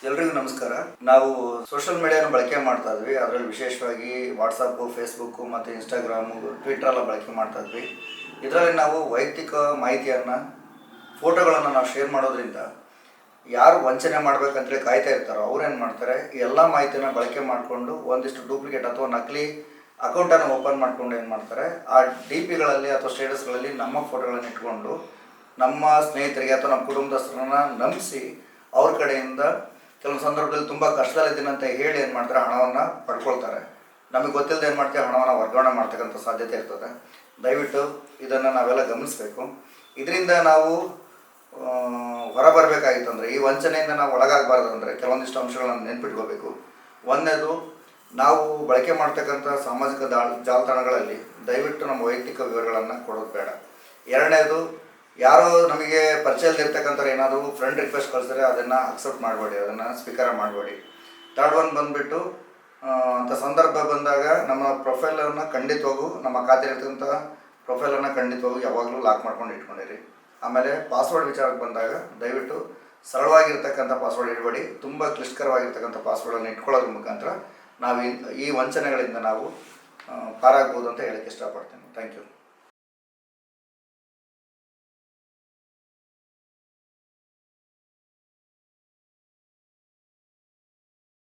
ಎಲ್ರಿಗೂ ನಮಸ್ಕಾರ. ನಾವು ಸೋಷಿಯಲ್ ಮೀಡಿಯಾನ ಬಳಕೆ ಮಾಡ್ತಾ ಇದ್ವಿ. ಅದರಲ್ಲಿ ವಿಶೇಷವಾಗಿ ವಾಟ್ಸಪ್ಪು, ಫೇಸ್ಬುಕ್ಕು ಮತ್ತು ಇನ್ಸ್ಟಾಗ್ರಾಮು, ಟ್ವಿಟರ್ ಎಲ್ಲ ಬಳಕೆ ಮಾಡ್ತಾ ಇದ್ವಿ. ಇದರಲ್ಲಿ ನಾವು ವೈಯಕ್ತಿಕ ಮಾಹಿತಿಯನ್ನು, ಫೋಟೋಗಳನ್ನು ನಾವು ಶೇರ್ ಮಾಡೋದ್ರಿಂದ ಯಾರು ವಂಚನೆ ಮಾಡಬೇಕಂತೇಳಿ ಕಾಯ್ತಾ ಇರ್ತಾರೋ ಅವ್ರೇನು ಮಾಡ್ತಾರೆ, ಎಲ್ಲ ಮಾಹಿತಿನ ಬಳಕೆ ಮಾಡಿಕೊಂಡು ಒಂದಿಷ್ಟು ಡೂಪ್ಲಿಕೇಟ್ ಅಥವಾ ನಕಲಿ ಅಕೌಂಟನ್ನು ಓಪನ್ ಮಾಡಿಕೊಂಡು ಏನು ಮಾಡ್ತಾರೆ, ಆ ಡಿ ಪಿಗಳಲ್ಲಿ ಅಥವಾ ಸ್ಟೇಟಸ್ಗಳಲ್ಲಿ ನಮ್ಮ ಫೋಟೋಗಳನ್ನು ಇಟ್ಕೊಂಡು ನಮ್ಮ ಸ್ನೇಹಿತರಿಗೆ ಅಥವಾ ನಮ್ಮ ಕುಟುಂಬದಸ್ಥರನ್ನ ನಂಬಿಸಿ ಅವ್ರ ಕಡೆಯಿಂದ ಕೆಲವೊಂದು ಸಂದರ್ಭದಲ್ಲಿ ತುಂಬ ಕಷ್ಟದಲ್ಲಿದ್ದೀನಿ ಅಂತ ಹೇಳಿ ಏನು ಮಾಡ್ತಾರೆ, ಹಣವನ್ನು ಪಡ್ಕೊಳ್ತಾರೆ. ನಮಗೆ ಗೊತ್ತಿಲ್ಲದೆ ಏನು ಮಾಡ್ತೀವಿ, ಹಣವನ್ನು ವರ್ಗಾವಣೆ ಮಾಡ್ತಕ್ಕಂಥ ಸಾಧ್ಯತೆ ಇರ್ತದೆ. ದಯವಿಟ್ಟು ಇದನ್ನು ನಾವೆಲ್ಲ ಗಮನಿಸಬೇಕು. ಇದರಿಂದ ನಾವು ಹೊರಬರಬೇಕಾಗಿತ್ತು ಅಂದರೆ, ಈ ವಂಚನೆಯಿಂದ ನಾವು ಒಳಗಾಗಬಾರ್ದು ಅಂದರೆ ಕೆಲವೊಂದಿಷ್ಟು ಅಂಶಗಳನ್ನು ನೆನ್ಪಿಟ್ಕೋಬೇಕು. ಒಂದನೇದು, ನಾವು ಬಳಕೆ ಮಾಡ್ತಕ್ಕಂಥ ಸಾಮಾಜಿಕ ಜಾಲತಾಣಗಳಲ್ಲಿ ದಯವಿಟ್ಟು ನಮ್ಮ ವೈಯಕ್ತಿಕ ವಿವರಗಳನ್ನು ಕೊಡೋದು ಬೇಡ. ಎರಡನೇದು, ಯಾರೋ ನಮಗೆ ಪರಿಚಯದಲ್ಲಿರ್ತಕ್ಕಂಥವ್ರು ಏನಾದರೂ ಫ್ರೆಂಡ್ ರಿಕ್ವೆಸ್ಟ್ ಕಳಿಸಿದ್ರೆ ಅದನ್ನು ಅಕ್ಸೆಪ್ಟ್ ಮಾಡಬೇಡಿ, ಅದನ್ನು ಸ್ವೀಕಾರ ಮಾಡಬೇಡಿ. ಥರ್ಡ್ ಒನ್ ಬಂದುಬಿಟ್ಟು, ಅಂಥ ಸಂದರ್ಭ ಬಂದಾಗ ನಮ್ಮ ಪ್ರೊಫೈಲನ್ನು ಖಂಡಿತವಾಗೂ, ನಮ್ಮ ಖಾತೆಯಲ್ಲಿರ್ತಕ್ಕಂಥ ಪ್ರೊಫೈಲನ್ನು ಖಂಡಿತವಾಗೂ ಯಾವಾಗಲೂ ಲಾಕ್ ಮಾಡ್ಕೊಂಡು ಇಟ್ಕೊಂಡಿರಿ. ಆಮೇಲೆ ಪಾಸ್ವರ್ಡ್ ವಿಚಾರಕ್ಕೆ ಬಂದಾಗ ದಯವಿಟ್ಟು ಸರಳವಾಗಿರ್ತಕ್ಕಂಥ ಪಾಸ್ವರ್ಡ್ ಇಡಬೇಡಿ. ತುಂಬ ಕ್ಲಿಷ್ಟಕರವಾಗಿರ್ತಕ್ಕಂಥ ಪಾಸ್ವರ್ಡನ್ನು ಇಟ್ಕೊಳ್ಳೋದ್ರ ಮುಖಾಂತರ ನಾವು ಈ ವಂಚನೆಗಳಿಂದ ನಾವು ಪಾರಾಗ್ಬೋದು ಅಂತ ಹೇಳಕ್ಕೆ ಇಷ್ಟಪಡ್ತೀನಿ. Thank you.